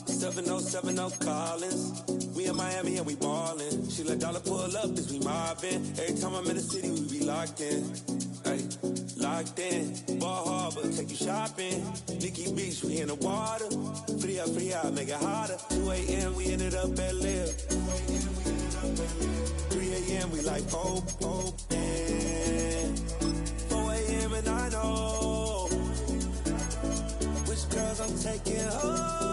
707 Collins. We in Miami and we ballin'. She let dollar pull up as we mobbin'. Every time I'm in the city, we be locked in. Ay, locked in. Ball Harbor, take you shopping. Nikki Beach, we in the water. Free up, make it hotter. 2 a.m., we ended up at Live. 3 a.m., we like Pope. 4 a.m. and I know which girls I'm taking home.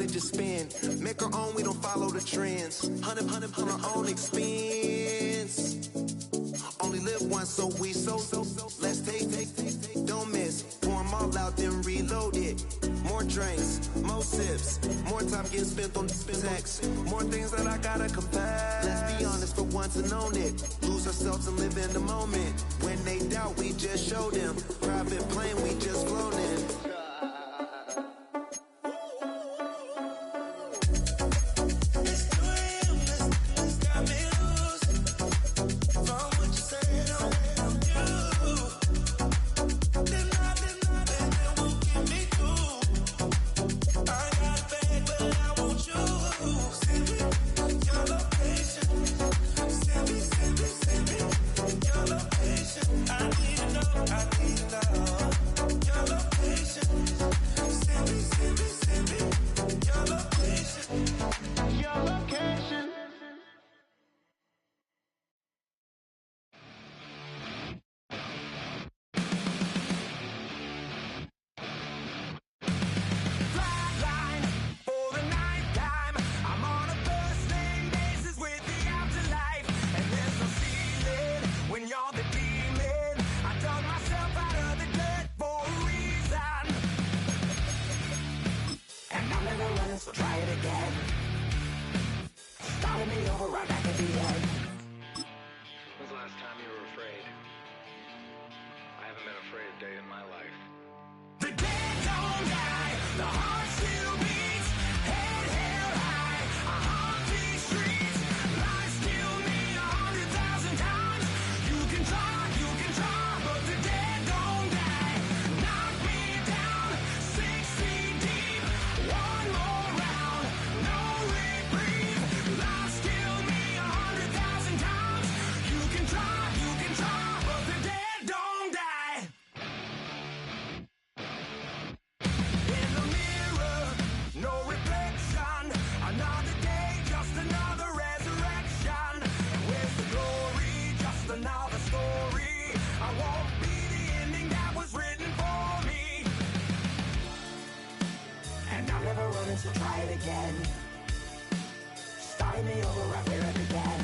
Just spin, make our own, we don't follow the trends. 100 on our own expense. Only live once, so let's take, don't miss. Pour them all out, then reload it. More drinks, more sips, more time getting spent on sex. More things that I gotta confess. Let's be honest for once and own it. Lose ourselves and live in the moment. When they doubt, we just show them. Private plane, we just flown in. So try it again. Start me over right where it began.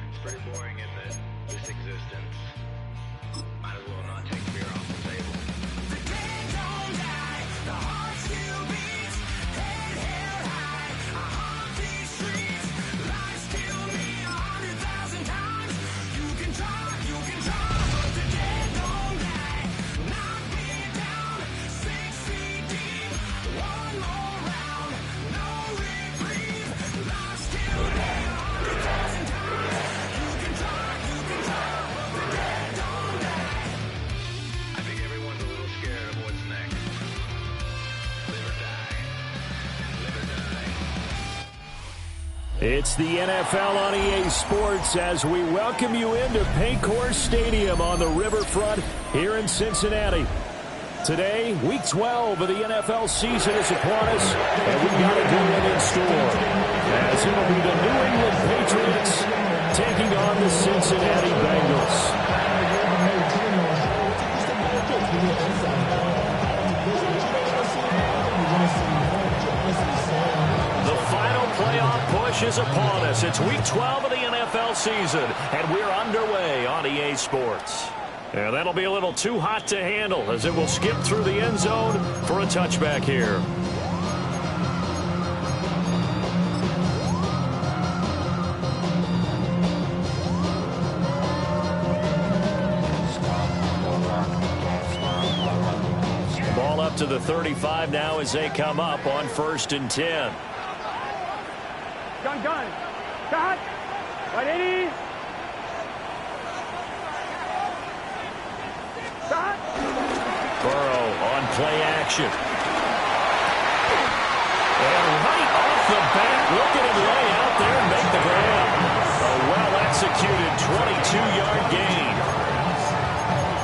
It's pretty boring, isn't it? This existence. Might as well not take beer off the table. The dead don't die, the heart still beats. Head held high, I haunt these streets. Lies kill me 100,000 times. You can try, but the dead don't die. Knock me down 6 feet deep. One more. It's the NFL on EA Sports as we welcome you into Paycor Stadium on the riverfront here in Cincinnati. Today, Week 12 of the NFL season is upon us, and we've got a good one in store, as it will be the New England Patriots taking on the Cincinnati Bengals. rush is upon us. It's Week 12 of the NFL season, and we're underway on EA Sports. And that'll be a little too hot to handle as it will skip through the end zone for a touchback here. Ball up to the 35 now as they come up on 1st and 10. Gun. Cut. 180. Cut. Burrow on play action. And right off the bat, look at him lay out there and make the grab. A well-executed 22-yard gain.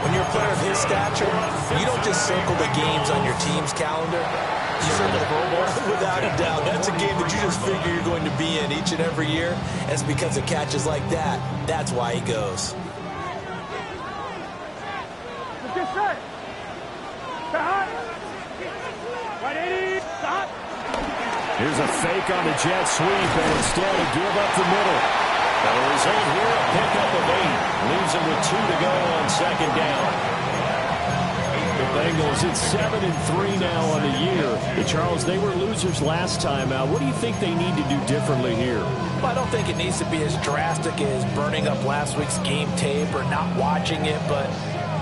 When you're a player of his stature, you don't just circle the games on your team's calendar. You circle the Pro Bowl. Without a doubt. That's a game that you just figure you're going to be in each and every year. And it's because of catches like that. That's why he goes. Get set. Cut. 180. Stop. Here's a fake on the jet sweep, and instead a give up the middle. The result here, a pickup of 8. Leaves him with 2 to go on 2nd down. The Bengals, it's 7-3 now on the year. Charles, they were losers last time out. What do you think they need to do differently here? Well, I don't think it needs to be as drastic as burning up last week's game tape or not watching it, but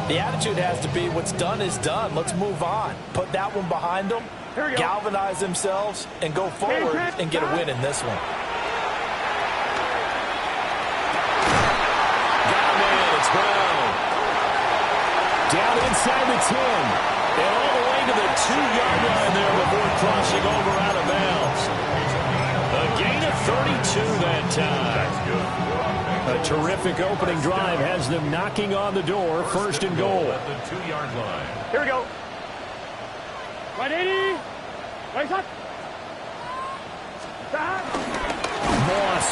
the attitude has to be what's done is done. Let's move on. Put that one behind them, galvanize themselves, and go forward and get a win in this one. Down inside the 10. And all the way to the 2-yard line there before crossing over out of bounds. A gain of 32 that time. A terrific opening drive has them knocking on the door. 1st and goal. Here we go. 180. Right up. Moss.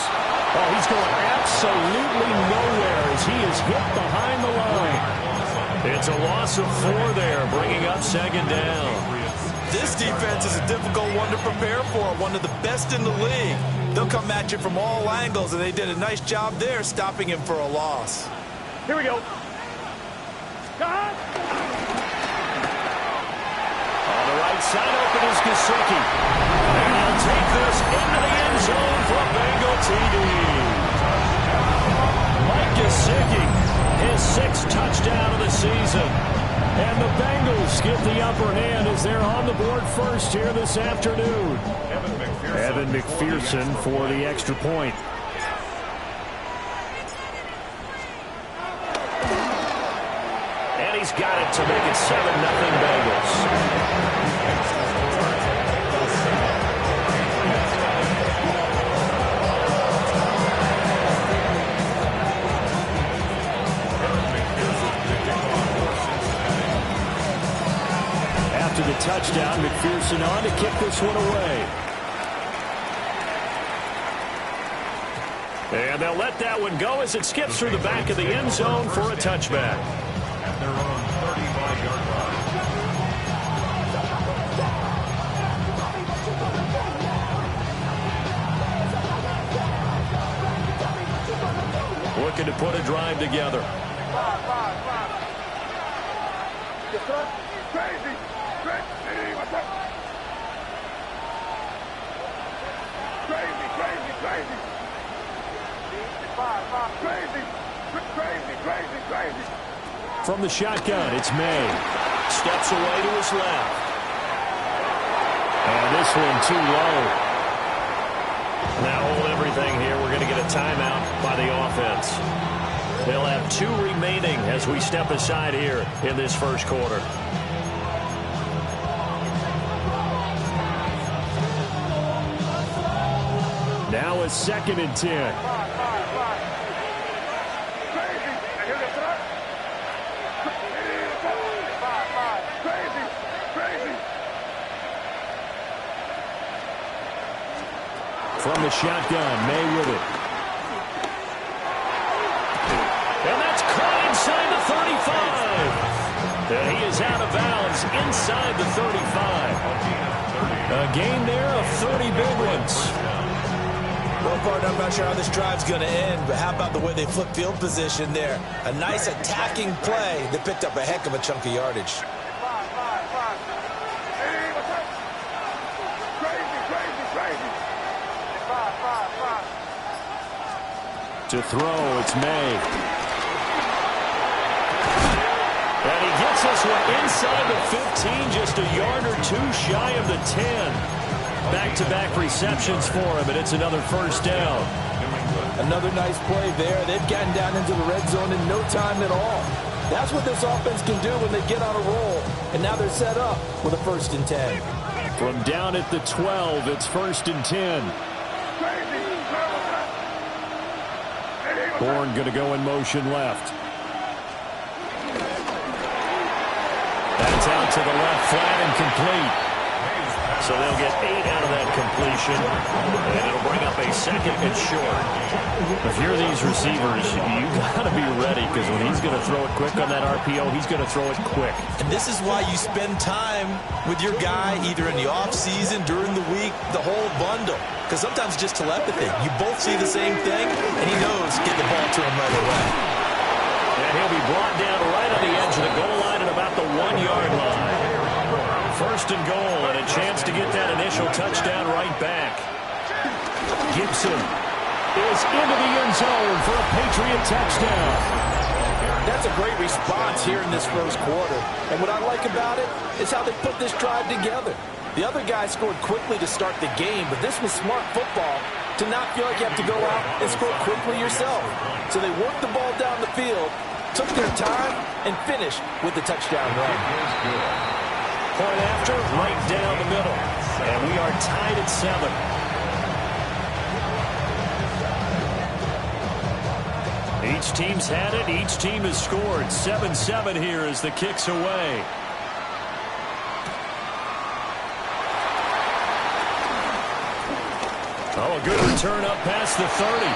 Oh, he's going absolutely nowhere as he is hit behind the line. It's a loss of 4 there, bringing up 2nd down. This defense is a difficult one to prepare for, one of the best in the league. They'll come at you from all angles, and they did a nice job there stopping him for a loss. Here we go. Cut. On the right side, open is Gesicki. And he'll take this into the end zone for a Bengal TD. Mike Gesicki, his 6th touchdown of the season. And the Bengals get the upper hand as they're on the board first here this afternoon. Evan McPherson for the extra point. And he's got it to make it 7-0 Bengals. After the touchdown, McPherson on to kick this one away. And they'll let that one go as it skips through the back of the end zone for a touchback. At their own 35-yard line. Looking to put a drive together. Crazy. From the shotgun, it's May. Steps away to his left. And this one too low. Now hold everything here. We're going to get a timeout by the offense. They'll have 2 remaining as we step aside here in this first quarter. Now a 2nd and 10. From the shotgun, May with it. And that's caught inside the 35. And he is out of bounds inside the 35. A gain there of 30 big ones. Well, partner, I'm not sure how this drive's going to end, but how about the way they flip field position there? A nice attacking play that picked up a heck of a chunk of yardage. To throw, it's May. And he gets this one inside the 15, just a yard or two shy of the 10. Back-to-back receptions for him, and it's another first down. Another nice play there. They've gotten down into the red zone in no time at all. That's what this offense can do when they get on a roll. And now they're set up with a 1st and 10. From down at the 12, it's 1st and 10. Bourne going to go in motion left. That's out to the left, flat and complete. So they'll get 8 out of that completion, and it'll bring up a 2nd and short. If you're these receivers, you got to be ready, because when he's going to throw it quick on that RPO, he's going to throw it quick. And this is why you spend time with your guy, either in the offseason, during the week, the whole bundle. Because sometimes it's just telepathy. You both see the same thing, and he knows get the ball to him right away. And he'll be brought down right on the edge of the goal line at about the 1-yard line. 1st and goal, and a chance to get that initial touchdown right back. Gibson is into the end zone for a Patriot touchdown. That's a great response here in this first quarter. And what I like about it is how they put this drive together. The other guy scored quickly to start the game, but this was smart football to not feel like you have to go out and score quickly yourself. So they worked the ball down the field, took their time, and finished with the touchdown run. Point after, right down the middle. And we are tied at 7. Each team's had it. Each team has scored. 7-7 here as the kick's away. Oh, a good return up past the 30.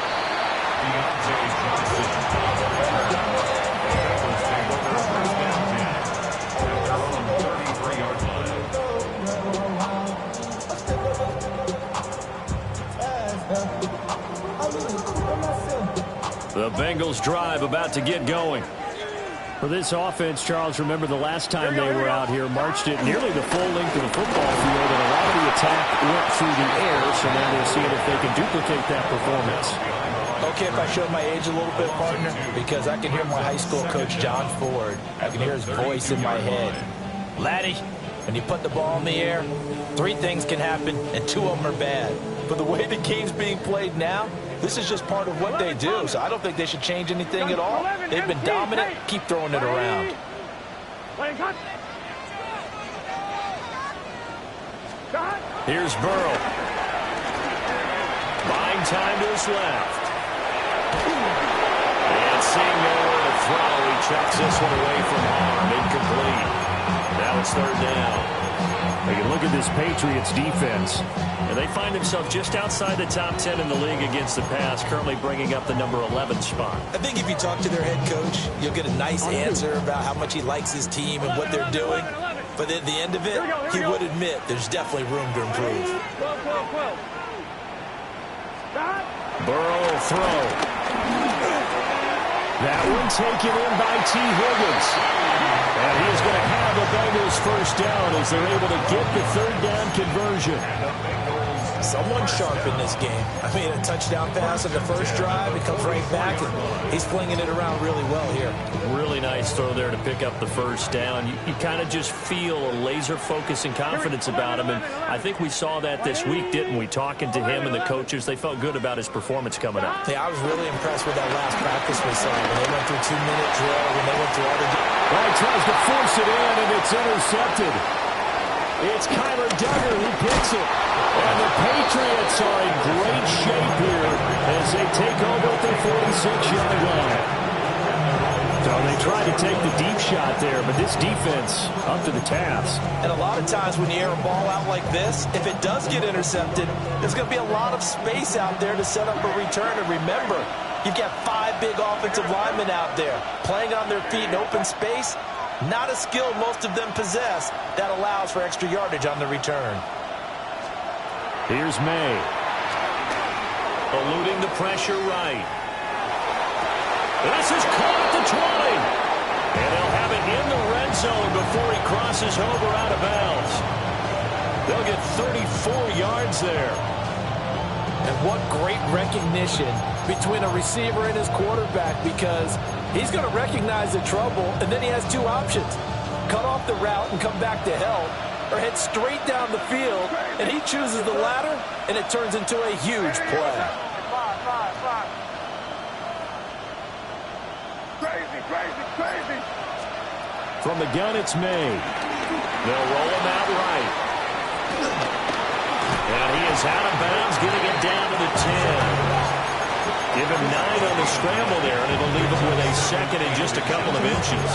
The Bengals drive about to get going. For this offense, Charles, remember the last time they were out here, marched it nearly the full length of the football field, and a lot of the attack went through the air, so now they're seeing if they can duplicate that performance. Okay, if I show my age a little bit, partner, because I can hear my high school coach, John Ford. I can hear his voice in my head. Laddie, when you put the ball in the air, 3 things can happen, and 2 of them are bad. But the way the game's being played now, this is just part of what they do, so I don't think they should change anything at all. They've been dominant. Keep throwing it around. Here's Burrow. Buying time to his left. And seeing nowhere to throw, he chucks this one away from harm. Incomplete. Now it's 3rd down. You can look at this Patriots defense, and they find themselves just outside the top 10 in the league against the pass, currently bringing up the number 11 spot. I think if you talk to their head coach, you'll get a nice answer about how much he likes his team and what they're doing. But at the end of it, he would admit there's definitely room to improve. Burrow will throw. That one taken in by T. Higgins. And he is going to have the Bengals 1st down as they're able to get the 3rd down conversion. Someone sharp in this game. I mean, a touchdown pass on the first drive. It comes right back, and he's flinging it around really well here. Really nice throw there to pick up the 1st down. You kind of just feel a laser focus and confidence about him, and I think we saw that this week, didn't we? Talking to him and the coaches, they felt good about his performance coming up. Yeah, I was really impressed with that last practice we saw. When they went through 2-minute drill, when they went through all the... Well, he tries to force it in, and it's intercepted. It's Kyler Duggar who picks it. And the Patriots are in great shape here as they take over at their 46-yard line. So they tried to take the deep shot there, but this defense up to the task. And a lot of times when you air a ball out like this, if it does get intercepted, there's going to be a lot of space out there to set up a return. And remember, you've got 5 big offensive linemen out there playing on their feet in open space. Not a skill most of them possess that allows for extra yardage on the return. Here's May. Eluding the pressure right. This is caught at the 20. And they'll have it in the red zone before he crosses over out of bounds. They'll get 34 yards there. And what great recognition between a receiver and his quarterback, because he's going to recognize the trouble, and then he has two options. Cut off the route and come back to help, or head straight down the field, and he chooses the latter, and it turns into a huge play. Crazy. From the gun, it's made. They'll roll him out right. And he is out of bounds, getting it down to the 10. Give him 9 on the scramble there, and it'll leave him with a second and just a couple of inches.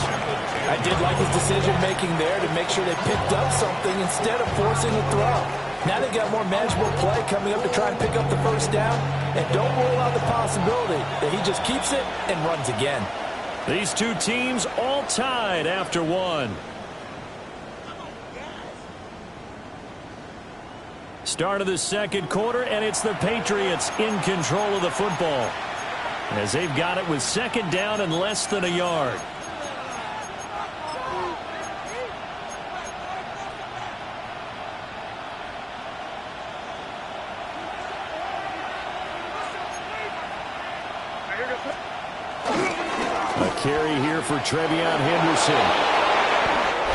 I did like his decision-making there to make sure they picked up something instead of forcing a throw. Now they've got more manageable play coming up to try and pick up the first down, and don't rule out the possibility that he just keeps it and runs again. These two teams all tied after one. Start of the second quarter, and it's the Patriots in control of the football, as they've got it with second down and less than a yard. A carry here for TreVeyon Henderson.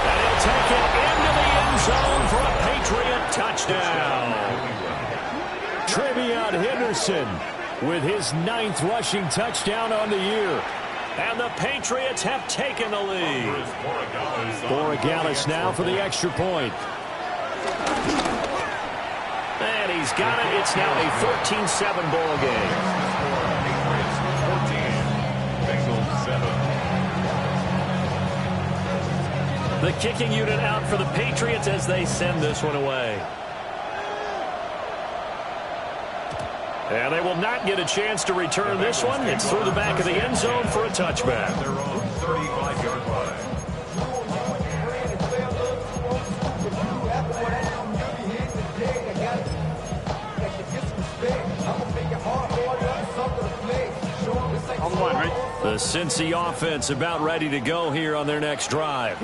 And he'll take it into the end zone for a Patriot touchdown. TreVeyon Henderson with his 9th rushing touchdown on the year. And the Patriots have taken the lead. Borregales now for the extra point. And he's got it. It's now a 14-7 ball game. The kicking unit out for the Patriots as they send this one away. And they will not get a chance to return this one. It's through the back of the end zone for a touchback. Their own 35-yard line. The Cincy offense about ready to go here on their next drive.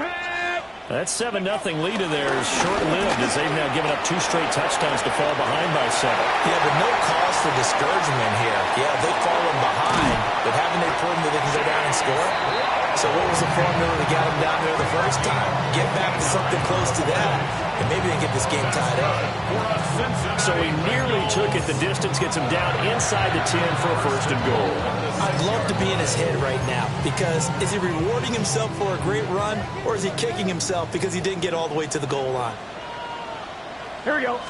That 7-0 lead of theirs short-lived as they've now given up 2 straight touchdowns to fall behind by 7. Yeah, but no cause for discouragement here. Yeah, they've fallen behind, but haven't they proven that they can go down and score? So what was the formula to get them down there the first time? Get back to something close to that, and maybe they get this game tied up. So he nearly took it the distance, gets him down inside the 10 for a first and goal. I'd love to be in his head right now, because is he rewarding himself for a great run, or is he kicking himself because he didn't get all the way to the goal line? Here we go. Oh,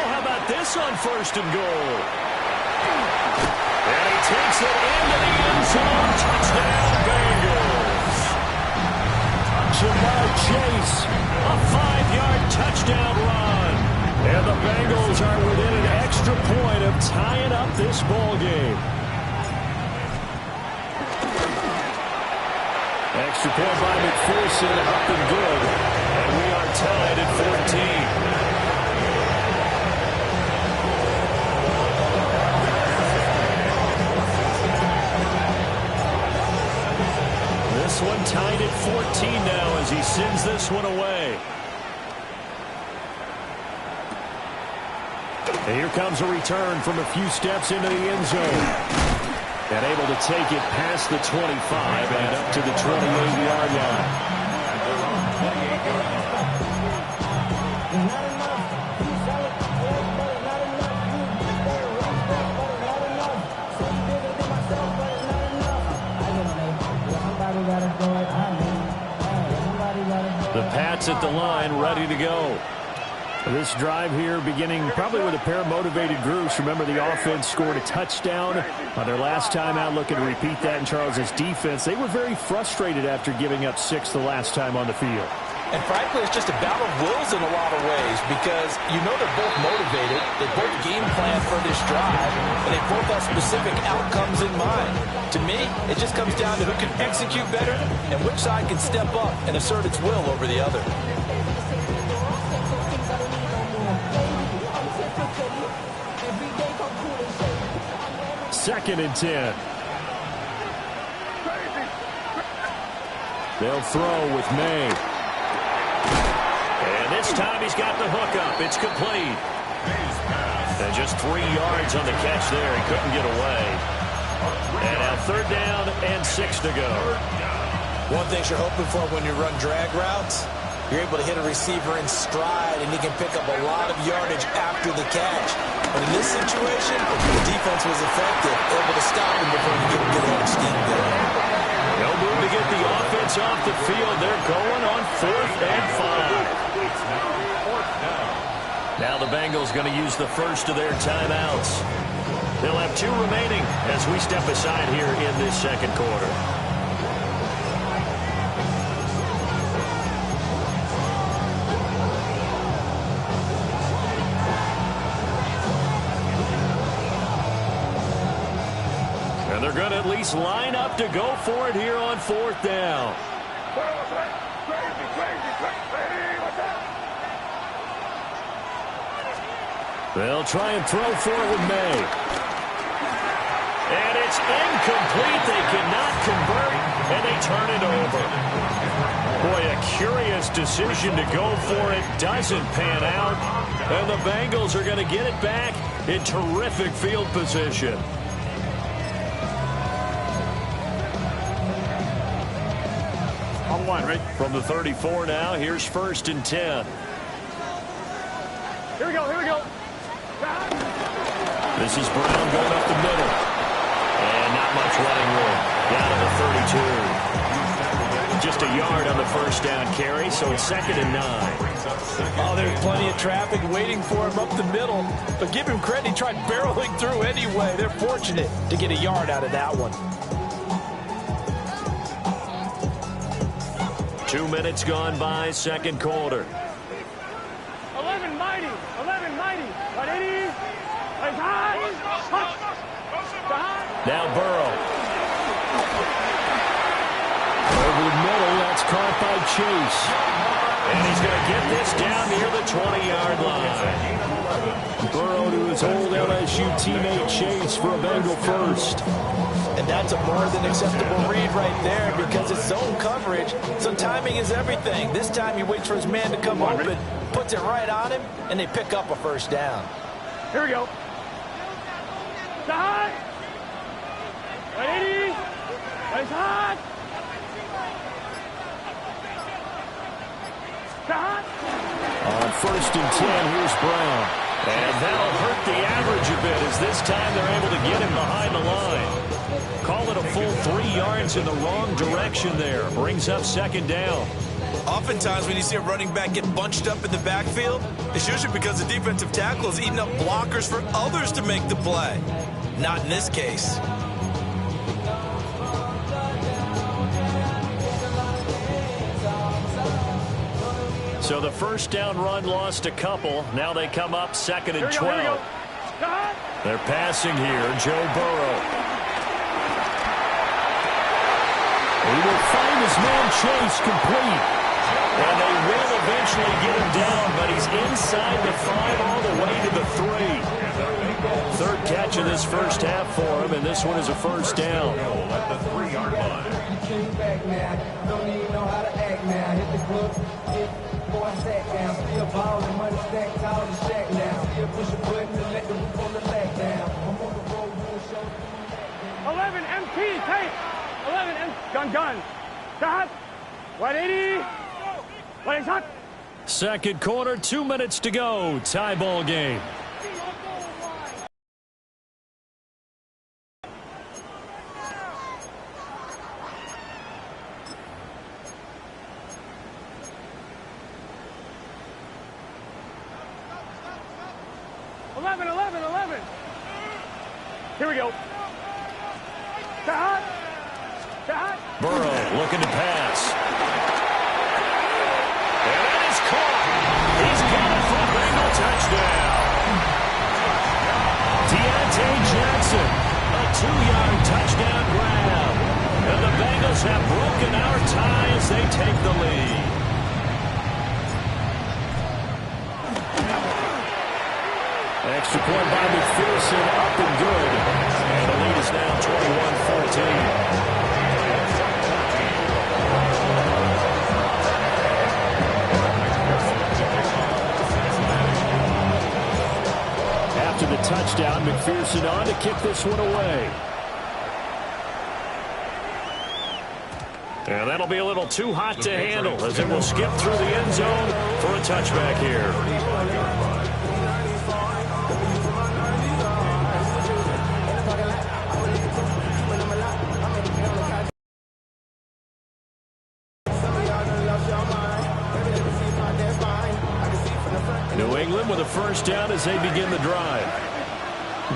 how about this on first and goal? And he takes it into the end zone. Touchdown, Bengals. Jamar Chase, a 5-yard touchdown run. And the Bengals are within an extra point of tying up this ball game. Extra point by McPherson, up and good. And we are tied at 14. This one tied at 14 now as he sends this one away. And here comes a return from a few steps into the end zone. And able to take it past the 25 and up to the 28-yard line. The Pats at the line, ready to go. This drive here beginning probably with a pair of motivated groups. Remember, the offense scored a touchdown on their last time out, looking to repeat that in Charles's defense. They were very frustrated after giving up 6 the last time on the field. And frankly, it's just a battle of wills in a lot of ways, because you know they're both motivated, they both game plan for this drive, and they both have specific outcomes in mind. To me, it just comes down to who can execute better and which side can step up and assert its will over the other. 2nd and 10. They'll throw with May. And this time he's got the hook up. It's complete. And just 3 yards on the catch there. He couldn't get away. And now 3rd down and 6 to go. One thing you're hoping for when you run drag routes, you're able to hit a receiver in stride, and he can pick up a lot of yardage after the catch. But in this situation, the defense was effective, able to stop him before he could get out of steam there. No move to get the offense off the field. They're going on 4th and 5. Now the Bengals going to use the first of their timeouts. They'll have 2 remaining as we step aside here in this 2nd quarter. And they're going to at least line up to go for it here on 4th down. They'll try and throw for it with May. And it's incomplete. They cannot convert, and they turn it over. Boy, a curious decision to go for it. Doesn't pan out. And the Bengals are going to get it back in terrific field position. On 1, right? From the 34 now, here's 1st and 10. Here we go, here we go. This is Brown going up the middle. And not much running room. Down to the 32. Just a yard on the 1st down carry, so it's 2nd and 9. Oh, there's plenty of traffic waiting for him up the middle. But give him credit, he tried barreling through anyway. They're fortunate to get a yard out of that one. 2 minutes gone by, 2nd quarter. 11 mighty. 11 mighty. 180. Now Burrow. Over the middle, that's caught by Chase. And he's going to get this down near the 20-yard line. Burrow to his old LSU teammate Chase for a Bengal first. And that's a more than acceptable read right there because it's zone coverage, so timing is everything. This time he waits for his man to come open, puts it right on him, and they pick up a 1st down. Here we go. Hot. 180. It's hot. On 1st and 10, here's Brown. And that'll hurt the average a bit as this time they're able to get him behind the line. Call it a full 3 yards in the wrong direction there. Brings up 2nd down. Oftentimes when you see a running back get bunched up in the backfield, it's usually because the defensive tackle is eating up blockers for others to make the play. Not in this case. So the 1st down run lost a couple. Now they come up 2nd and 12. They're passing here. Joe Burrow. He will find his man Chase complete. And they will eventually get him down, but he's inside the 5 all the way to the 3. 3rd catch of this 1st half for him, and this one is a 1st down. At the 3-yard line. Tape. 11 and gun. Stop. 180. What is hot? 2nd quarter, 2 minutes to go. Tie ball game. Here we go. Burrow looking to pass. And it is caught. He's got it for a Bengal touchdown. Deontay Jackson, a 2-yard touchdown grab. And the Bengals have broken our tie as they take the lead. Extra point by McPherson, up and good. And the lead It's now 21-14. After the touchdown, McPherson on to kick this one away. And that'll be a little too hot to handle as it will skip through the end zone for a touchback here. New England with a first down as they begin the drive.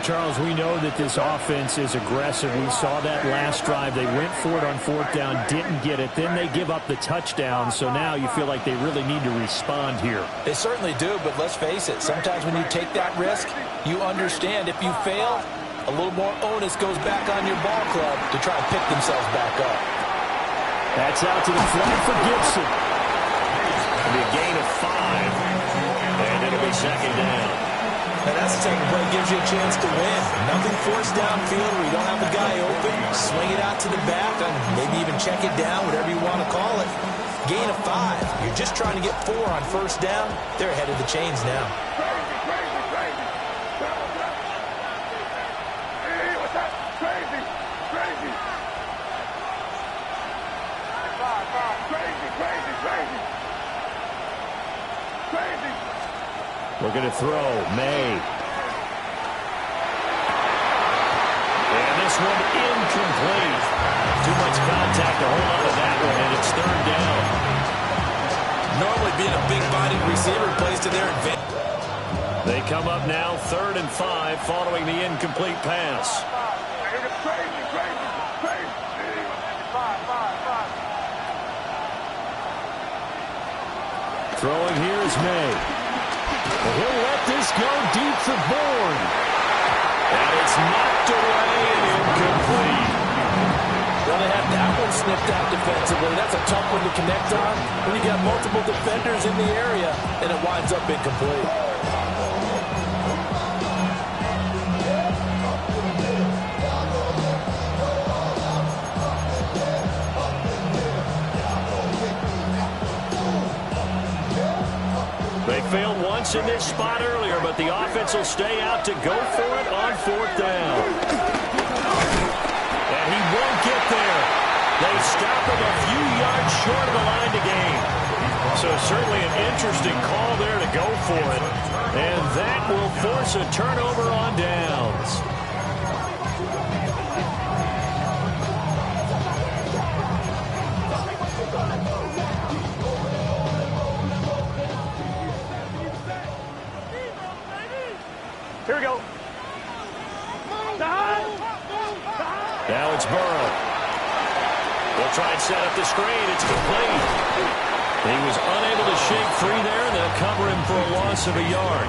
Charles, we know that this offense is aggressive. We saw that last drive. They went for it on fourth down, didn't get it. Then they give up the touchdown. So now you feel like they really need to respond here. They certainly do, but let's face it. Sometimes when you take that risk, you understand if you fail, a little more onus goes back on your ball club to try and pick themselves back up. That's out to the flat for Gibson. It'll be a gain of 5. And it'll be second down. And that's the type of play gives you a chance to win. Nothing forced downfield where you don't have a guy open. Swing it out to the back and maybe even check it down, whatever you want to call it. Gain of 5. You're just trying to get 4 on first down. They're ahead of the chains now. Looking to throw. May. And this one incomplete. Too much contact to hold on to that one, and it's third down. Normally being a big-bodied receiver plays to their advantage. They come up now 3rd and 5 following the incomplete pass. Throwing here is May. He'll let this go deep for Bourne. And it's knocked away and incomplete. Well, they had that one snipped out defensively. That's a tough one to connect on when you got multiple defenders in the area, and it winds up incomplete. They failed once in this spot earlier, but the offense will stay out to go for it on 4th down. And he won't get there. They stop him a few yards short of the line to gain. So certainly an interesting call there to go for it. And that will force a turnover on downs. Here we go. Now it's Burrow. They'll try and set up the screen. It's complete. He was unable to shake free there, and they'll cover him for a loss of a yard.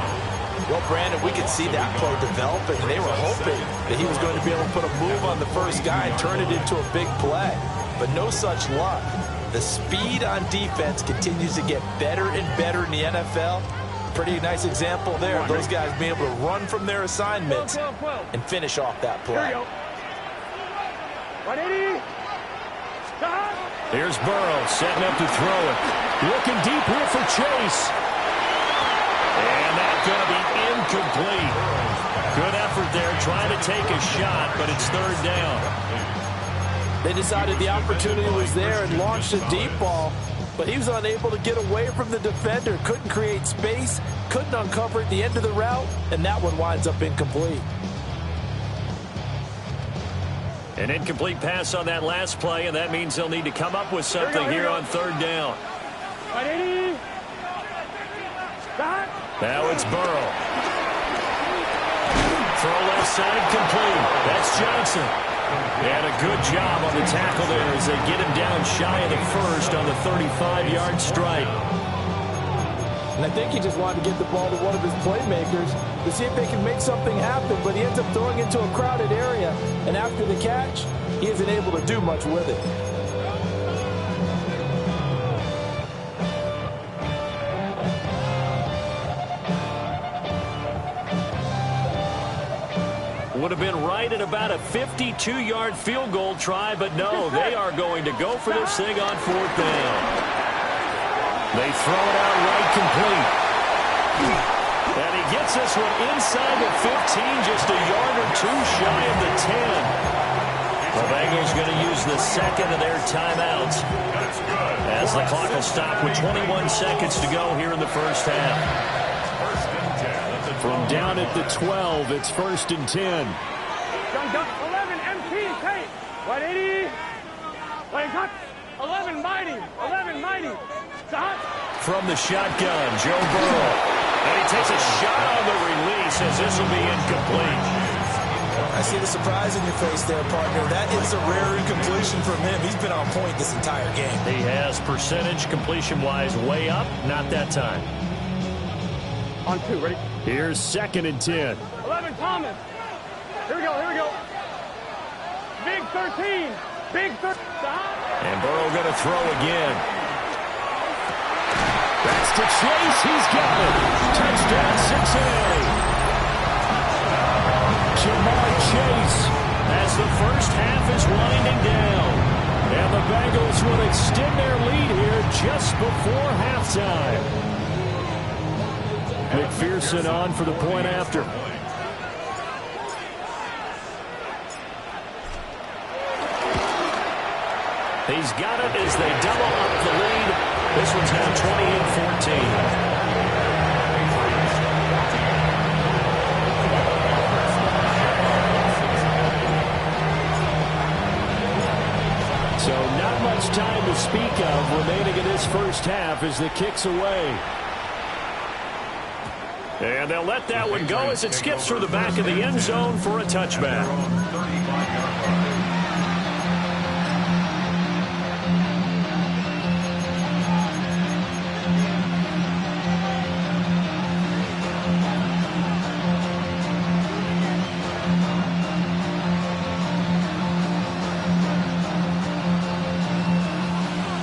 Well, Brandon, we could see that play developing, and they were hoping that he was going to be able to put a move on the first guy and turn it into a big play. But no such luck. The speed on defense continues to get better and better in the NFL. Pretty nice example there of those guys being able to run from their assignments and finish off that play. Here's Burrow setting up to throw it. Looking deep here for Chase. And that's going to be incomplete. Good effort there trying to take a shot, but it's 3rd down. They decided the opportunity was there and launched a deep ball, but he was unable to get away from the defender. Couldn't create space, couldn't uncover at the end of the route, and that one winds up incomplete. An incomplete pass on that last play, and that means they'll need to come up with something here on 3rd down. Now it's Burrow. Throw left side complete. That's Johnson. And a good job on the tackle there as they get him down shy of the first on the 35-yard strike. And I think he just wanted to get the ball to one of his playmakers to see if they can make something happen, but he ends up throwing into a crowded area. And after the catch, he isn't able to do much with it. would have been right at about a 52-yard field goal try, but no, they are going to go for this thing on 4th down. They throw it out right complete. And he gets this one inside the 15, just a yard or two shy of the 10. The Bengals going to use the second of their timeouts as the clock will stop with 21 seconds to go here in the first half. From down at the 12, it's 1st and 10. 11 MT, Tate. 180. Playing cut. 11 mighty. 11 mighty. Stop. From the shotgun, Joe Burrow. And he takes a shot on the release as this will be incomplete. I see the surprise in your face there, partner. That is a rare incompletion from him. He's been on point this entire game. He has percentage completion-wise way up. Not that time. On 2, ready? Here's 2nd and 10. 11 Thomas. Here we go, here we go. Big 13. Big 13. Stop. And Burrow going to throw again. That's to Chase. He's got it. Touchdown, Cincinnati. Jamar Chase as the first half is winding down. And the Bengals will extend their lead here just before halftime. McPherson on for the point after. He's got it as they double up the lead. This one's now 28-14. So not much time to speak of remaining in this first half as the kick's away. And they'll let that one go as it skips through the back of the end zone for a touchback.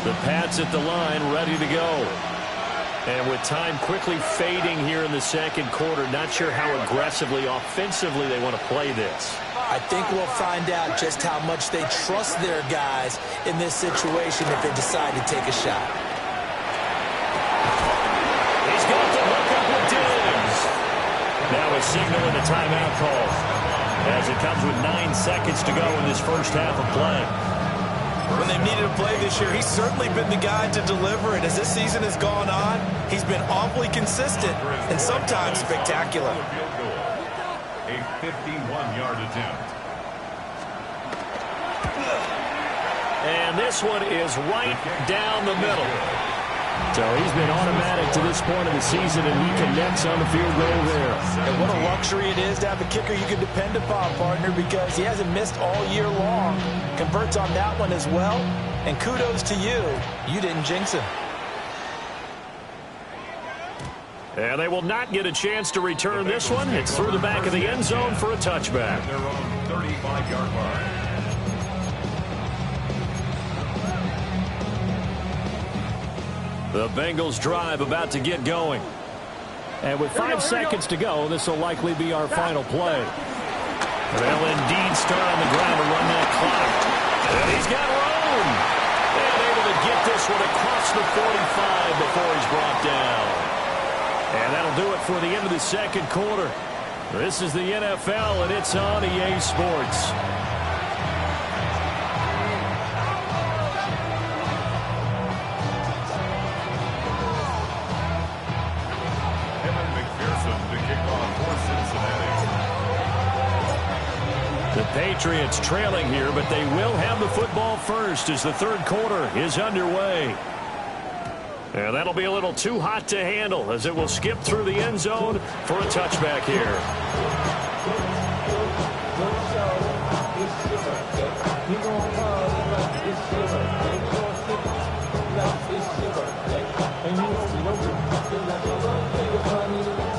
The Pats at the line, ready to go. And with time quickly fading here in the second quarter, not sure how aggressively, offensively they want to play this. I think we'll find out just how much they trust their guys in this situation if they decide to take a shot. He's got the hook up with Diggs. Now a signal in the timeout call as it comes with 9 seconds to go in this first half of play. When they've needed a play this year, he's certainly been the guy to deliver it. As this season has gone on, he's been awfully consistent and sometimes spectacular. A 51-yard attempt. And this one is right down the middle. So he's been automatic to this point of the season, and he connects on the field goal there. And what a luxury it is to have a kicker you can depend upon, partner, because he hasn't missed all year long. Converts on that one as well. And kudos to you. You didn't jinx him. And they will not get a chance to return this one. It's through the back of the end zone for a touchback. Their own 35-yard line. The Bengals drive about to get going. And with 5 seconds to go, this will likely be our final play. They'll indeed start on the ground to run that clock. And he's got room. And able to get this one across the 45 before he's brought down. And that'll do it for the end of the second quarter. This is the NFL, and it's on EA Sports. The Patriots trailing here, but they will have the football first as the third quarter is underway. And that'll be a little too hot to handle as it will skip through the end zone for a touchback here.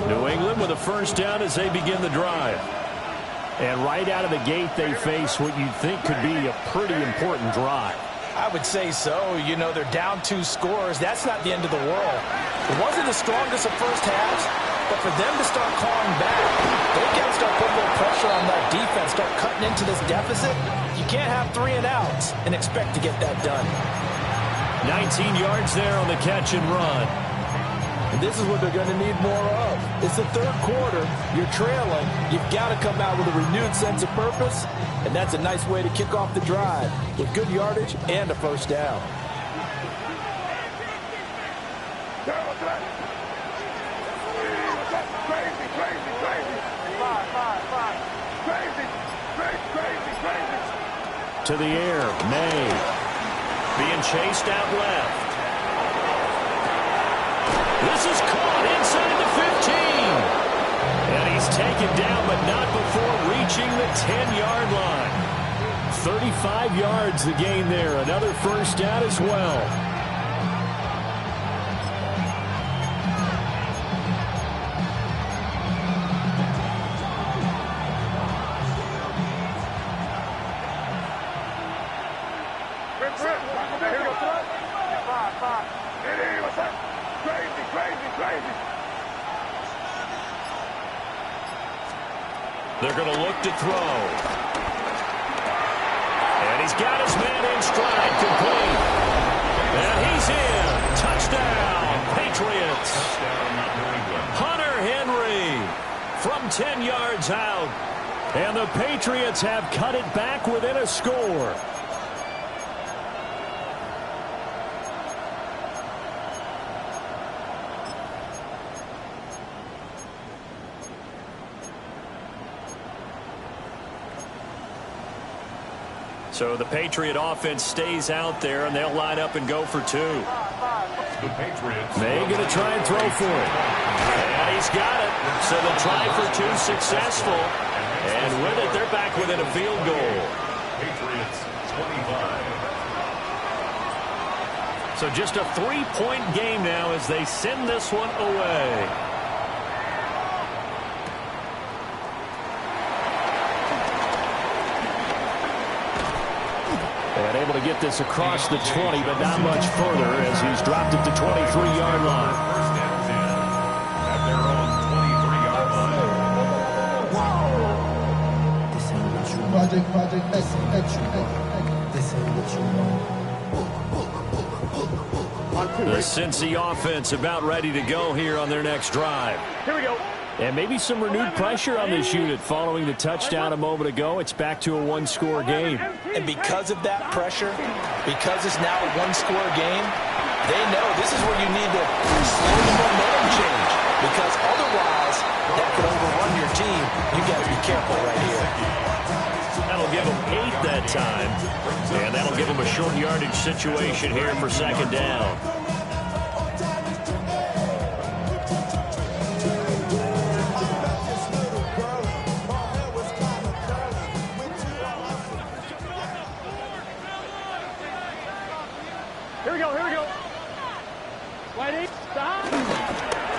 New England with a first down as they begin the drive. And right out of the gate, they face what you'd think could be a pretty important drive. I would say so. You know, they're down 2 scores. That's not the end of the world. It wasn't the strongest of first halves, but for them to start clawing back, they got to start putting a little pressure on that defense, start cutting into this deficit. You can't have 3 and outs and expect to get that done. 19 yards there on the catch and run. And this is what they're going to need more of. It's the third quarter. You're trailing. You've got to come out with a renewed sense of purpose, and that's a nice way to kick off the drive with good yardage and a first down. To the air, May. Being chased out left. This is caught inside the 15. And he's taken down, but not before reaching the 10-yard line. 35 yards the gain there. Another first down as well. They're going to look to throw. And he's got his man in stride, complete. And he's in. Touchdown, Patriots. Hunter Henry from 10 yards out. And the Patriots have cut it back within a score. So the Patriot offense stays out there, and they'll line up and go for 2. The Patriots. May going to try and throw for it. And he's got it. So the try for 2 successful. And with it, they're back within a field goal. Patriots 25. So just a 3-point game now as they send this one away. And able to get this across the 20, but not much further as he's dropped it to 23-yard line. First and 10 at their own 23-yard line. Project The Cincy offense about ready to go here on their next drive. Here we go. And maybe some renewed pressure on this unit following the touchdown a moment ago. It's back to a one-score game. And because of that pressure, because it's now a one-score game, they know this is where you need to slow the momentum change. Because otherwise, that could overrun your team. You got to be careful right here. That'll give them 8 that time. And that'll give them a short yardage situation here for second down. Here we go. Whitey, stop.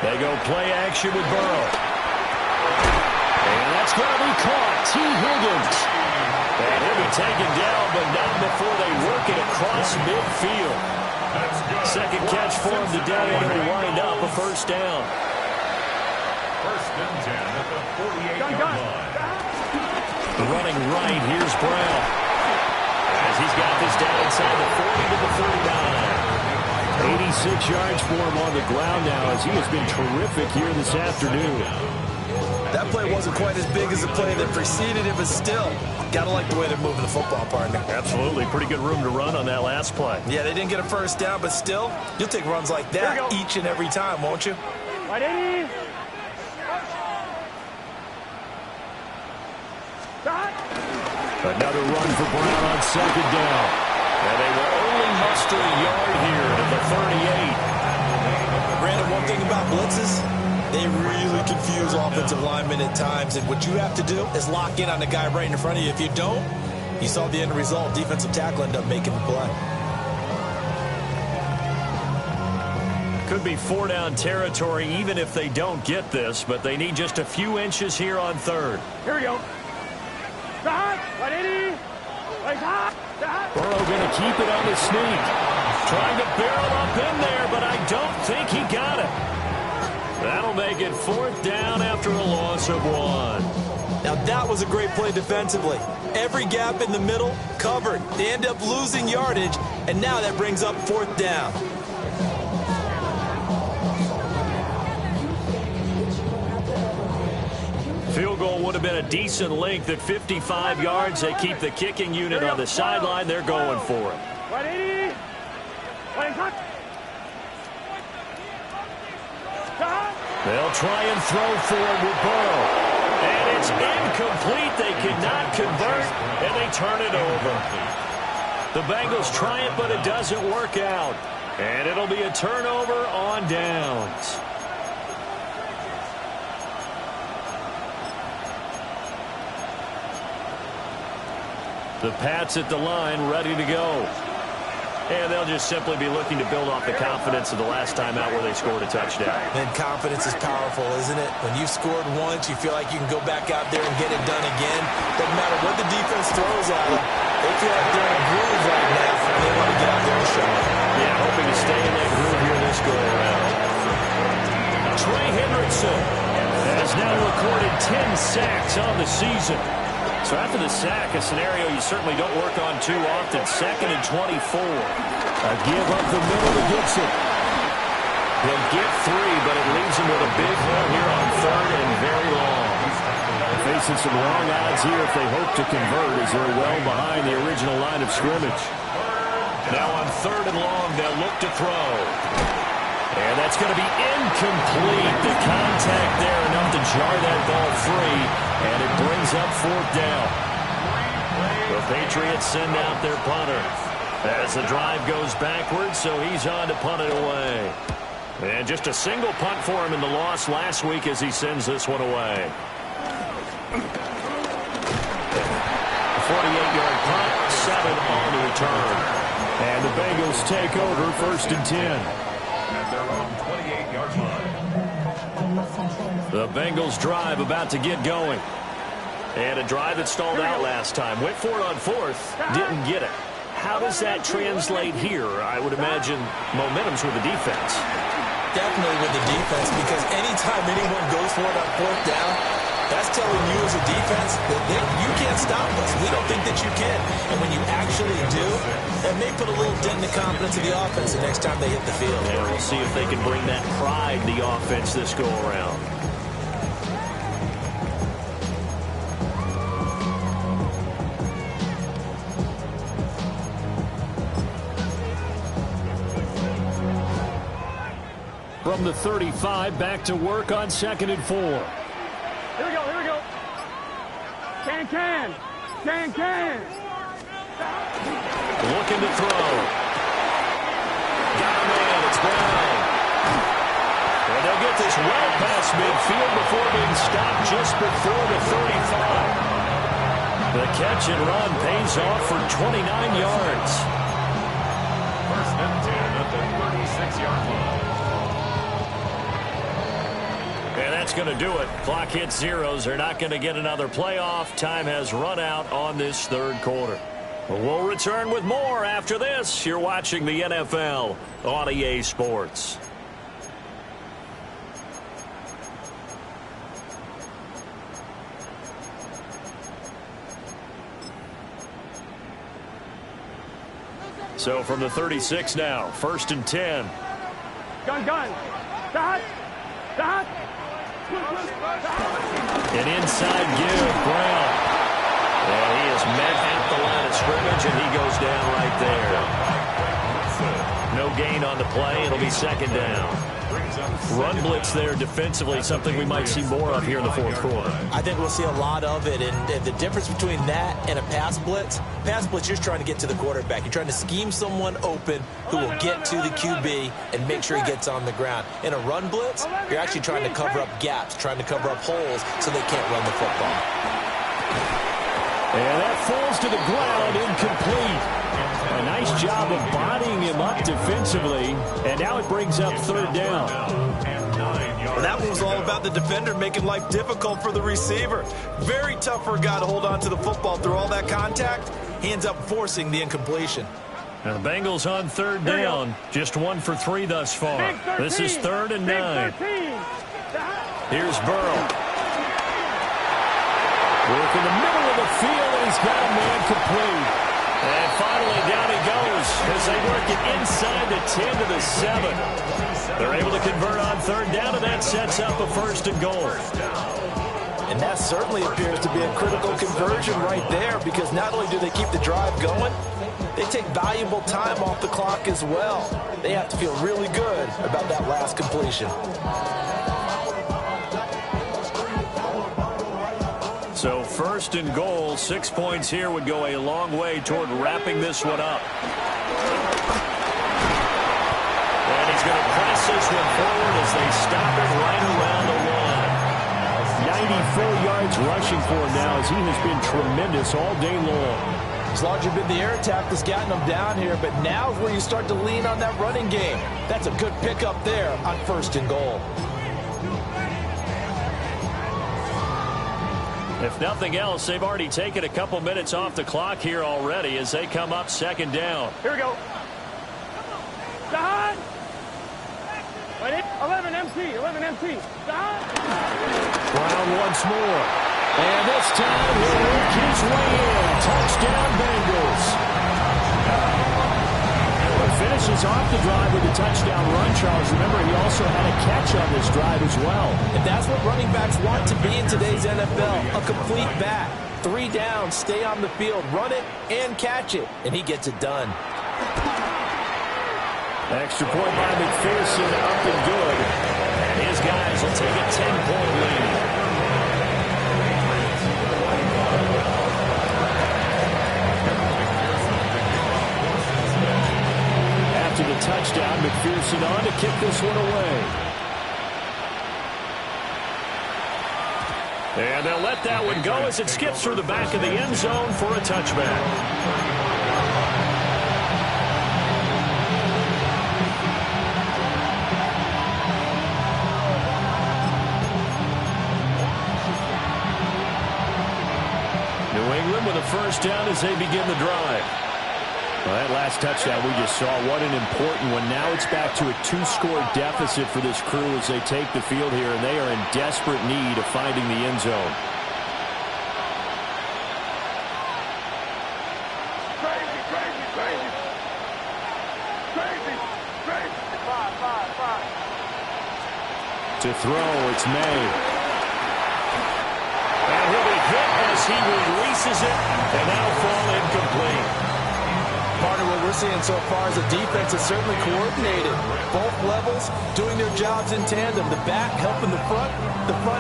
They go play action with Burrow. And that's going to be caught. T. Higgins. And he'll be taken down, but not before they work it across midfield. Second catch for him today, and it'll wind up a first down. First and 10 at the 48-yard line. Running right, here's Brown. As he's got this down inside the 40 to the 39. 86 yards for him on the ground now as he has been terrific here this afternoon. That play wasn't quite as big as the play that preceded it, but still, got to like the way they're moving the football, partner. Absolutely. Pretty good room to run on that last play. Yeah, they didn't get a first down, but still, you'll take runs like that each and every time, won't you? Whitey. Another run for Brown on second down. And they will only muster a yard here to the 38. Brandon, one thing about blitzes, they really confuse offensive linemen at times, and what you have to do is lock in on the guy right in front of you. If you don't, you saw the end result. Defensive tackle ended up making the play. Could be 4-down territory even if they don't get this, but they need just a few inches here on third. Here we go. Stop. Whitey. Burrow going to keep it on the sneak. Trying to barrel up in there, but I don't think he got it. That'll make it 4th down after a loss of 1. Now that was a great play defensively. Every gap in the middle covered. They end up losing yardage, and now that brings up 4th down. Field goal would have been a decent length at 55 yards. They keep the kicking unit on the sideline. They're going for it. 180. They'll try and throw for it with Burrow. And it's incomplete. They cannot convert, and they turn it over. The Bengals try it, but it doesn't work out. And it'll be a turnover on downs. The Pats at the line, ready to go. And they'll just simply be looking to build off the confidence of the last time out where they scored a touchdown. And confidence is powerful, isn't it? When you've scored once, you feel like you can go back out there and get it done again. Doesn't matter what the defense throws at them. They feel like they're in a groove right now, and they want to get out there and show it. Yeah, hoping to stay in that groove here this go-around. Trey Hendrickson has now recorded 10 sacks on the season. So after the sack, a scenario you certainly don't work on too often. 2nd and 24. A give up the middle to Gibson. He'll get 3, but it leaves him with a big hole here on 3rd and very long. They're facing some long odds here if they hope to convert, as they're well behind the original line of scrimmage. Now on 3rd and long, they'll look to throw. And that's going to be incomplete. The contact there enough to jar that ball free, and it brings up 4th down. The Patriots send out their punter as the drive goes backwards, so he's on to punt it away. And just a single punt for him in the loss last week as he sends this one away. A 48-yard punt, 7 on the return. And the Bengals take over 1st and 10. The Bengals drive about to get going. And a drive that stalled out last time. Went for it on 4th, didn't get it. How does that translate here? I would imagine momentum's with the defense. Definitely with the defense, because anytime anyone goes for it on 4th down, that's telling you as a defense that you can't stop us. We don't think that you can. And when you actually do, that may put a little dent in the confidence of the offense the next time they hit the field. And we'll see if they can bring that pride in the offense this go-around. From the 35, back to work on 2nd and 4. Here we go, here we go. Can. Looking to throw. Got a man, it's Brown. And they'll get this well past midfield before being stopped just before the 35. The catch and run pays off for 29 yards. 1st and 10 at the 36-yard line. And that's going to do it. Clock hits zeros. They're not going to get another playoff. Time has run out on this 3rd quarter. We'll return with more after this. You're watching the NFL on EA Sports. So from the 36 now, 1st and 10. Gun. Stop. An inside give, Brown. And he is met at the line of scrimmage, and he goes down right there. No gain on the play. It'll be 2nd down. Run blitz there defensively, something we might see more of here in the 4th quarter. I think we'll see a lot of it, and the difference between that and a pass blitz, you're trying to get to the quarterback. You're trying to scheme someone open who will get to the QB and make sure he gets on the ground. In a run blitz, you're actually trying to cover up gaps, trying to cover up holes so they can't run the football. And that falls to the ground, incomplete. A nice job of bodying him up defensively, and now it brings up 3rd down. Well, that one was all about the defender making life difficult for the receiver. Very tough for a guy to hold on to the football through all that contact. He ends up forcing the incompletion. Now the Bengals on third down. Just 1 for 3 thus far. This is 3rd and 9. Here's Burrow. Work in the middle of the field, and he's got a man complete. And finally, down he goes as they work it inside the 10 to the 7. They're able to convert on third down, and that sets up a 1st and goal. And that certainly appears to be a critical conversion right there, because not only do they keep the drive going, they take valuable time off the clock as well. They have to feel really good about that last completion. So 1st and goal, 6 points here would go a long way toward wrapping this one up. And he's going to press this one forward as they stop it right around the line. 94 yards rushing for him now, as he has been tremendous all day long. It's largely been the air attack that's gotten them down here, but now is where you start to lean on that running game. That's a good pickup there on 1st and goal. If nothing else, they've already taken a couple minutes off the clock here already as they come up 2nd down. Here we go. Side. 11 MC. 11 MC. Side. Brown once more. And this time he'll work his way in. Touchdown Bengals. Finishes off the drive with a touchdown run, Charles. Remember, he also had a catch on this drive as well. And that's what running backs want to be in today's NFL, a complete back. 3 downs, stay on the field, run it, and catch it. And he gets it done. Extra point by McPherson, up and good. And his guys will take a 10-point lead. After the touchdown, McPherson on to kick this one away. And they'll let that one go as it skips through the back of the end zone for a touchback. New England with a 1st down as they begin the drive. Well, that last touchdown we just saw, what an important one. Now it's back to a 2-score deficit for this crew as they take the field here, and they are in desperate need of finding the end zone. To throw, it's May. And he'll be hit as he releases it, and that'll fall incomplete. Partner, what we're seeing so far is the defense is certainly coordinated. Both levels doing their jobs in tandem. The back helping the front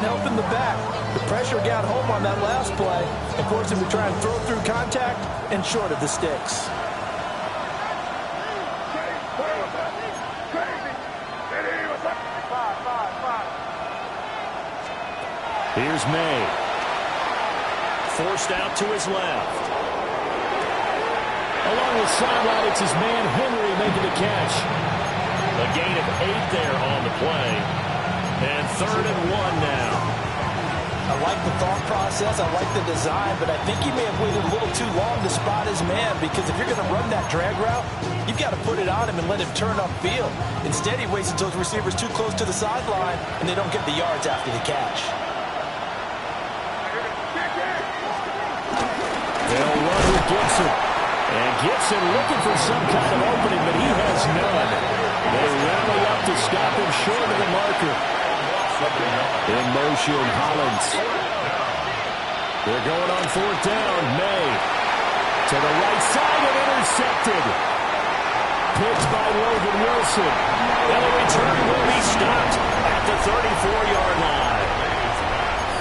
helping the back. The pressure got home on that last play and forced him to try and throw through contact and short of the sticks. Here's May. Forced out to his left. Along the sideline, it's his man Henry making the catch. A gain of 8 there on the play. And 3rd and 1 now. I like the thought process. I like the design, but I think he may have waited a little too long to spot his man, because if you're going to run that drag route, you've got to put it on him and let him turn upfield. Instead, he waits until his receiver's too close to the sideline, and they don't get the yards after the catch. They'll run with Gibson. And Gibson looking for some kind of opening, but he has none. They rally up to stop him short of the marker. In motion, Hollins. They're going on 4th down. May to the right side and intercepted. Picked by Logan Wilson. And the return will be stopped at the 34-yard line.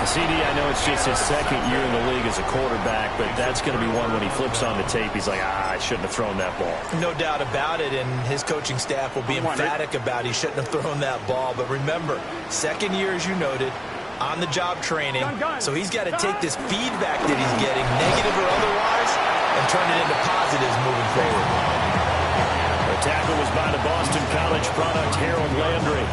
CD, I know it's just his 2nd year in the league as a quarterback, but that's going to be one when he flips on the tape, he's like, I shouldn't have thrown that ball. No doubt about it, and his coaching staff will be emphatic about he shouldn't have thrown that ball. But remember, 2nd year, as you noted, on-the-job training, so he's got to take this feedback that he's getting, negative or otherwise, and turn it into positives moving forward. The tackle was by the Boston College product, Harold Landry.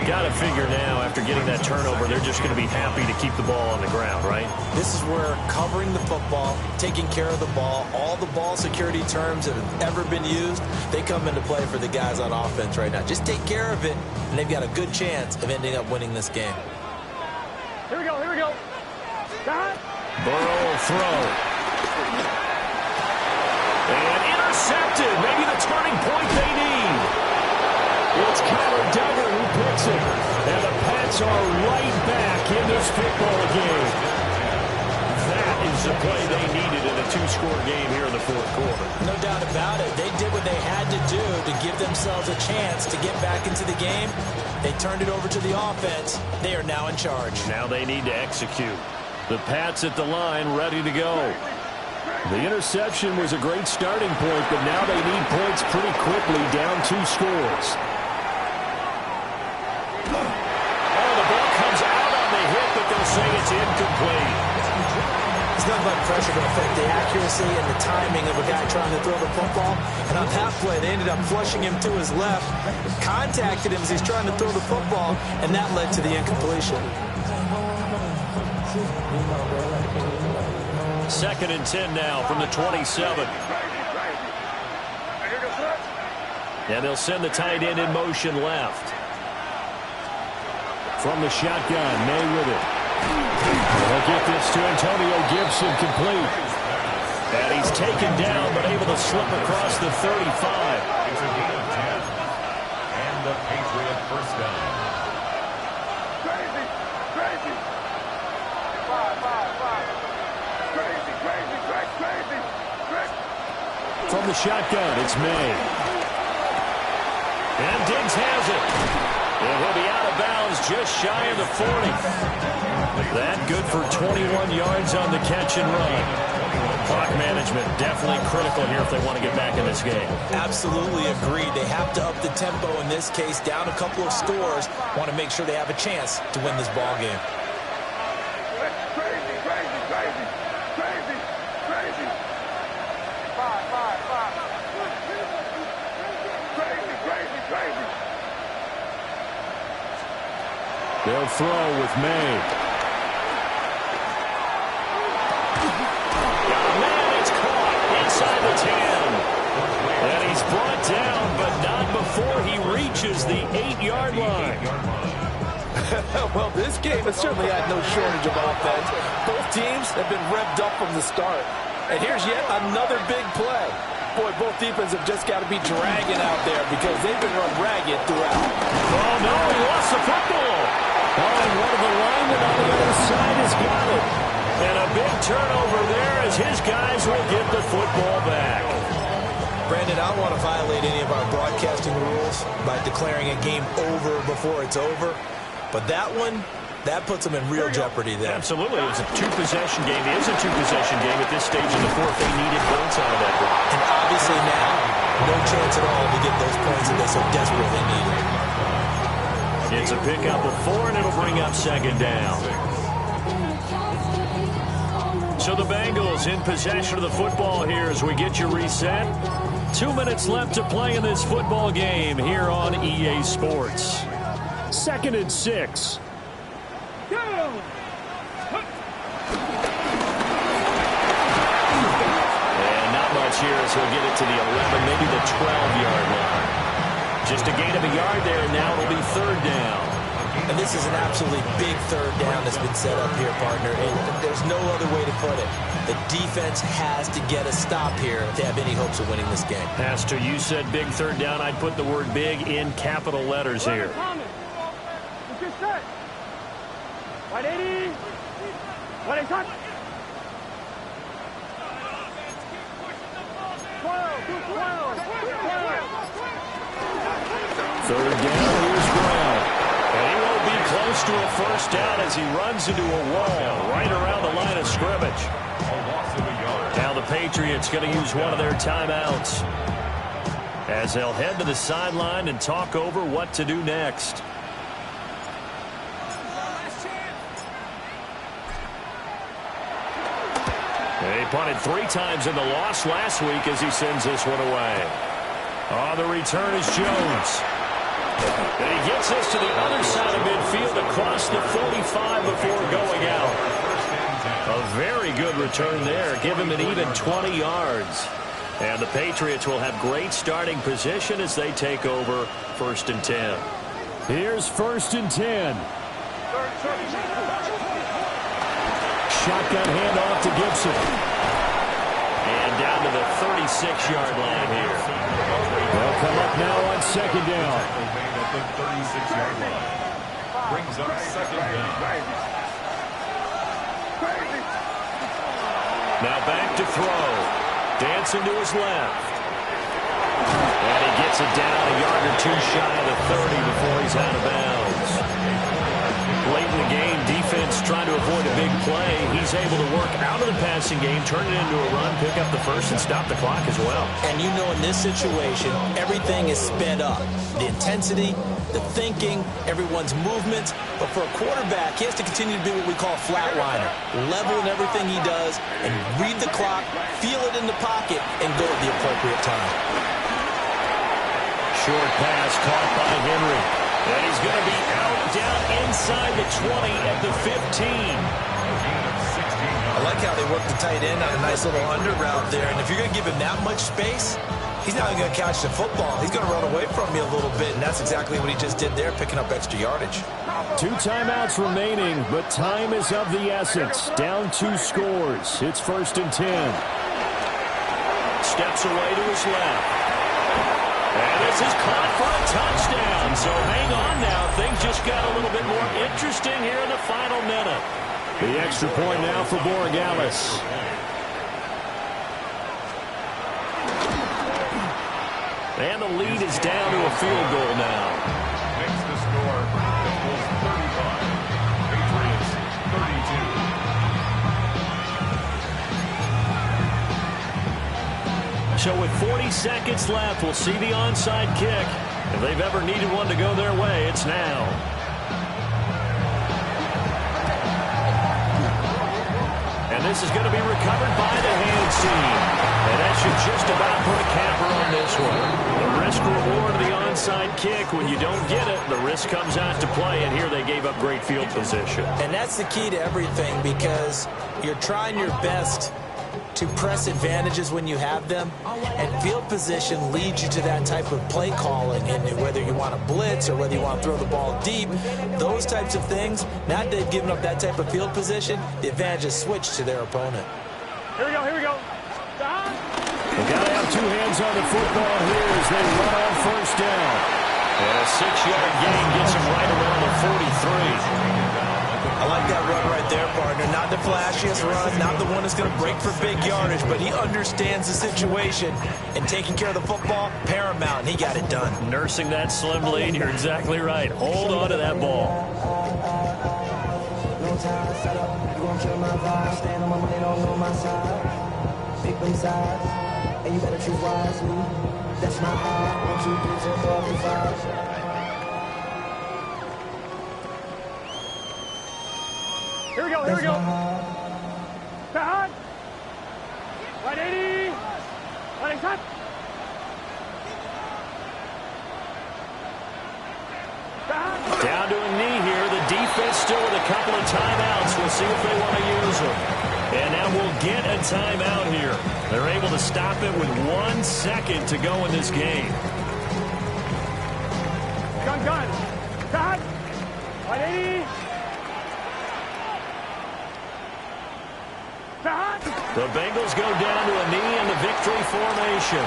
Got to figure now, after getting that turnover, they're just going to be happy to keep the ball on the ground, right? This is where covering the football, taking care of the ball, all the ball security terms that have ever been used, they come into play for the guys on offense right now. Just take care of it, and they've got a good chance of ending up winning this game. Here we go, here we go. Burrow will throw. And intercepted. Maybe the turning point they need. It's Connor Duggar who picks it. And the Pats are right back in this football game. That is the play they needed in a two-score game here in the fourth quarter. No doubt about it. They did what they had to do to give themselves a chance to get back into the game. They turned it over to the offense. They are now in charge. Now they need to execute. The Pats at the line, ready to go. The interception was a great starting point, but now they need points pretty quickly, down 2 scores. Oh, the ball comes out on the hit, but they'll say it's incomplete. It's not about pressure to affect the accuracy and the timing of a guy trying to throw the football. And on that play, they ended up flushing him to his left, contacted him as he's trying to throw the football, and that led to the incompletion. 2nd and 10 now from the 27. And they'll send the tight end in motion left. From the shotgun, May with it. They'll get this to Antonio Gibson complete. And he's taken down, but able to slip across the 35. It's a gain of 10. And the Patriot first down. Crazy, crazy. 5, 5, 5. Crazy, crazy, crazy, crazy. From the shotgun, it's May. And Diggs has it. And he'll be out of bounds just shy of the 40. That good for 21 yards on the catch and run. Clock management definitely critical here if they want to get back in this game. Absolutely agreed. They have to up the tempo in this case, down a couple of scores. Want to make sure they have a chance to win this ball game. Crazy, crazy, crazy, crazy, crazy. 5, 5, 5. Crazy, crazy, crazy. They'll throw with May. Inside the 10. And he's brought down, but not before he reaches the 8-yard line. Well, this game has certainly had no shortage of offense. Both teams have been revved up from the start. And here's yet another big play. Boy, both defenses have just got to be dragging out there because they've been run ragged throughout. Oh, no, he lost the football. Oh, and one of the linemen on the other side has got it. And a big turnover there as his guys will get the football back. Brandon, I don't want to violate any of our broadcasting rules by declaring a game over before it's over. But that one, that puts them in real jeopardy there. Absolutely. It was a two-possession game. It is a two-possession game at this stage in the fourth. They needed points out of that one. And obviously now, no chance at all to get those points that they so desperately needed. It's a pickup of 4, and it'll bring up 2nd down. So the Bengals in possession of the football here as we get you reset. 2 minutes left to play in this football game here on EA Sports. 2nd and 6. And not much here as he'll get it to the 11, maybe the 12-yard line. Just a gain of a yard there, and now it'll be 3rd down. And this is an absolutely big 3rd down that's been set up here, partner. And there's no other way to put it. The defense has to get a stop here if they have any hopes of winning this game. Pastor, you said big 3rd down. I'd put the word big in capital letters here. What's your set? 180. 180. 3rd down, here's Brown. And he won't be close to a 1st down as he runs into a wall right around the line of scrimmage. Now the Patriots going to use one of their timeouts as they'll head to the sideline and talk over what to do next. He punted 3 times in the loss last week as he sends this one away. On the return is Jones. And he gets this to the other side of midfield across the 45 before going out. A very good return there. Give him an even 20 yards. And the Patriots will have great starting position as they take over 1st and 10. Here's 1st and 10. Shotgun handoff to Gibson. And down to the 36-yard line here. They'll come up now on 2nd down. At the 36-yard line. Brings up 2nd down. Now back to throw. Dancing to his left. And he gets it down a yard or two shy of the 30 before he's out of bounds. Late in the game, defense trying to avoid a big play. He's able to work out of the passing game, turn it into a run, pick up the first, and stop the clock as well. And you know in this situation, everything is sped up. The intensity, the thinking, everyone's movements. But for a quarterback, he has to continue to be what we call a flatliner. Level in everything he does and read the clock, feel it in the pocket, and go at the appropriate time. Short pass caught by Henry. And he's going to be out down inside the 20 at the 15. I like how they work the tight end on a nice little under route there. And if you're going to give him that much space, he's not even going to catch the football. He's going to run away from you a little bit, and that's exactly what he just did there, picking up extra yardage. 2 timeouts remaining, but time is of the essence. Down 2 scores. It's 1st and 10. Steps away to his left. And this is caught for a touchdown. So hang on now. Things just got a little bit more interesting here in the final minute. The extra point now for Borregales. And the lead is down to a field goal now. Makes the score. Bengals 35. Patriots 32. So with 40 seconds left, we'll see the onside kick. If they've ever needed one to go their way, it's now. And this is going to be recovered by the hands team. And that should just about put a capper on this one. The risk-reward of the onside kick, when you don't get it, the risk comes out to play, and here they gave up great field position. And that's the key to everything, because you're trying your best to press advantages when you have them, and field position leads you to that type of play calling, and whether you want to blitz or whether you want to throw the ball deep, those types of things. Now that they've given up that type of field position, the advantage is switched to their opponent. Here we go, here we go. They got to have 2 hands on the football here as they run on 1st down. And a 6-yard gain gets him right around the 43. I like that run right there, partner. Not the flashiest run, not the one that's going to break for big yardage, but he understands the situation, and taking care of the football, paramount, and he got it done. Nursing that slim lead, you're exactly right. Hold on to that ball. Here we go, here we go. Cut. 180. 180, cut. Down to a knee here. The defense still with a couple of timeouts. We'll see if they want to use them. And now we'll get a timeout here. They're able to stop it with 1 second to go in this game. Gun. Cut. 180. The Bengals go down to a knee in the victory formation.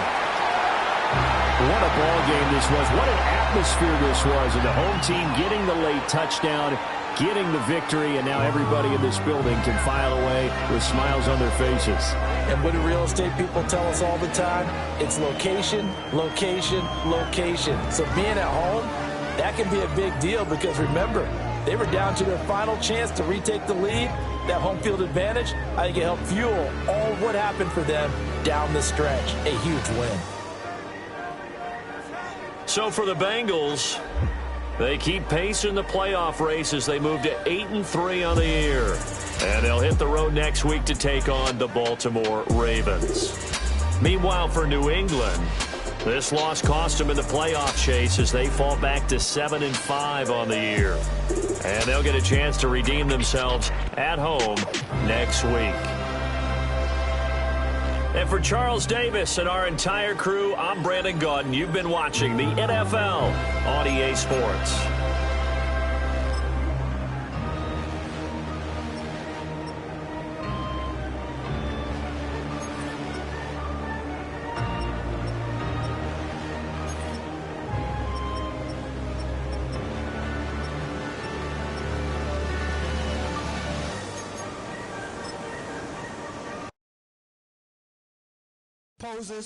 What a ball game this was. What an atmosphere this was. And the home team getting the late touchdown, getting the victory, and now everybody in this building can file away with smiles on their faces. And what do real estate people tell us all the time? It's location, location, location. So being at home, that can be a big deal because remember, they were down to their final chance to retake the lead. That home field advantage, I think it helped fuel all what happened for them down the stretch. A huge win. So for the Bengals, they keep pace in the playoff race as they move to 8-3 on the year. And they'll hit the road next week to take on the Baltimore Ravens. Meanwhile, for New England, This loss cost them in the playoff chase as they fall back to 7-5 on the year. And they'll get a chance to redeem themselves at home next week. And for Charles Davis and our entire crew, I'm Brandon Gaudin. You've been watching the NFL on EA Sports. Poses.